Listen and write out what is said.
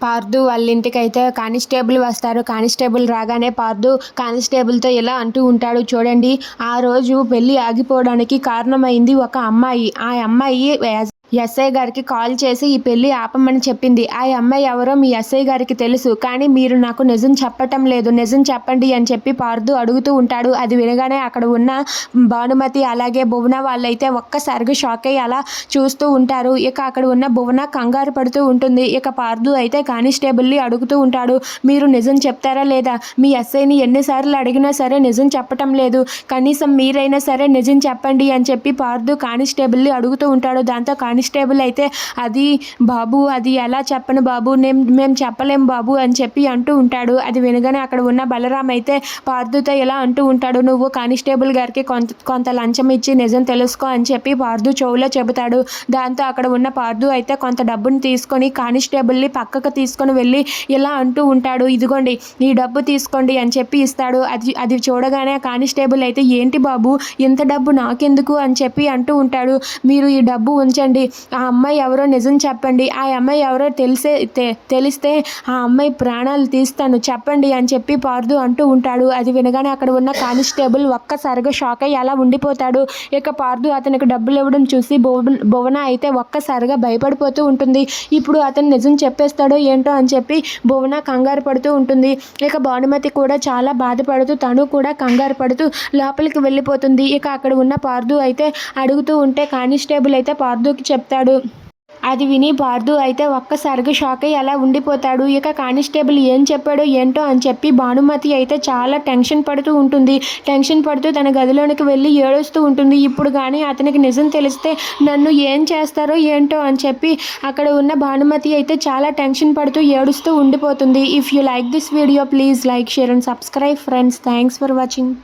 పార్దు వాళ్ళ ఇంటికైతే కానిస్టేబుల్ వస్తారు. కానిస్టేబుల్ రాగానే పార్దు కానిస్టేబుల్తో ఇలా అంటూ ఉంటాడు, చూడండి ఆ రోజు పెళ్ళి ఆగిపోవడానికి కారణమైంది ఒక అమ్మాయి. ఆ అమ్మాయి ఎస్ఐ గారికి కాల్ చేసి ఈ పెళ్లి ఆపమని చెప్పింది. ఆ అమ్మాయి ఎవరో మీ ఎస్ఐ గారికి తెలుసు, కానీ మీరు నాకు నిజం చెప్పటం లేదు, నిజం చెప్పండి అని చెప్పి పార్దు అడుగుతూ ఉంటాడు. అది వినగానే అక్కడ ఉన్న భానుమతి అలాగే భువన వాళ్ళైతే ఒక్కసారిగా షాక్ అయ్యి అలా చూస్తూ ఉంటారు. ఇక అక్కడ ఉన్న భువన కంగారు పడుతూ ఉంటుంది. ఇక పార్దు అయితే కానిస్టేబుల్ని అడుగుతూ ఉంటాడు, మీరు నిజం చెప్తారా లేదా? మీ ఎస్ఐని ఎన్నిసార్లు అడిగినా సరే నిజం చెప్పటం లేదు, కనీసం మీరైనా సరే నిజం చెప్పండి అని చెప్పి పార్దు కానిస్టేబుల్ని అడుగుతూ ఉంటాడు. దాంతో కానిస్టేబుల్ అయితే అది బాబు, అది ఎలా చెప్పను బాబు, మేము చెప్పలేం బాబు అని చెప్పి అంటూ ఉంటాడు. అది వినగానే అక్కడ ఉన్న బలరాం అయితే పార్దుతో ఇలా అంటూ ఉంటాడు, నువ్వు కానిస్టేబుల్ గారికి కొంత లంచం ఇచ్చి నిజం తెలుసుకో అని చెప్పి పార్దు చెవులో చెబుతాడు. దాంతో అక్కడ ఉన్న పార్దు అయితే కొంత డబ్బుని తీసుకొని కానిస్టేబుల్ని పక్కకు తీసుకొని వెళ్ళి ఇలా అంటూ ఉంటాడు, ఇదిగోండి ఈ డబ్బు తీసుకోండి అని చెప్పి ఇస్తాడు. అది చూడగానే కానిస్టేబుల్ అయితే ఏంటి బాబు ఇంత డబ్బు నాకెందుకు అని చెప్పి అంటూ ఉంటాడు. మీరు ఈ డబ్బు ఉంచండి, ఆ అమ్మాయి ఎవరో నిజం చెప్పండి, ఆ అమ్మాయి ఎవరో తెలిస్తే ఆ అమ్మాయి ప్రాణాలు తీస్తాను చెప్పండి అని చెప్పి పార్దు అంటూ ఉంటాడు. అది వినగానే అక్కడ ఉన్న కానిస్టేబుల్ ఒక్కసారిగా షాక్ అయ్యి అలా ఉండిపోతాడు. ఇక పార్దు అతనికి డబ్బులు ఇవ్వడం చూసి భువన అయితే ఒక్కసారిగా భయపడిపోతూ ఉంటుంది. ఇప్పుడు అతను నిజం చెప్పేస్తాడో ఏంటో అని చెప్పి భువన కంగారు పడుతూ ఉంటుంది. ఇక భానుమతి కూడా చాలా బాధపడుతూ తను కూడా కంగారు పడుతూ లోపలికి వెళ్ళిపోతుంది. ఇక అక్కడ ఉన్న పార్దు అయితే అడుగుతూ ఉంటే కానిస్టేబుల్ అయితే పార్దుకి చెప్తాడు. అది విని పార్దు అయితే ఒక్కసారిగా షాక్ అయ్యి అలా ఉండిపోతాడు. ఇక కానిస్టేబుల్ ఏం చెప్పాడో ఏంటో అని చెప్పి భానుమతి అయితే చాలా టెన్షన్ పడుతూ ఉంటుంది. టెన్షన్ పడుతూ తన గదిలోనికి వెళ్ళి ఏడుస్తూ ఉంటుంది. ఇప్పుడు కానీ అతనికి నిజం తెలిస్తే నన్ను ఏం చేస్తారో ఏంటో అని చెప్పి అక్కడ ఉన్న భానుమతి అయితే చాలా టెన్షన్ పడుతూ ఏడుస్తూ ఉండిపోతుంది. If you like this video please like, share and subscribe friends. Thanks for watching.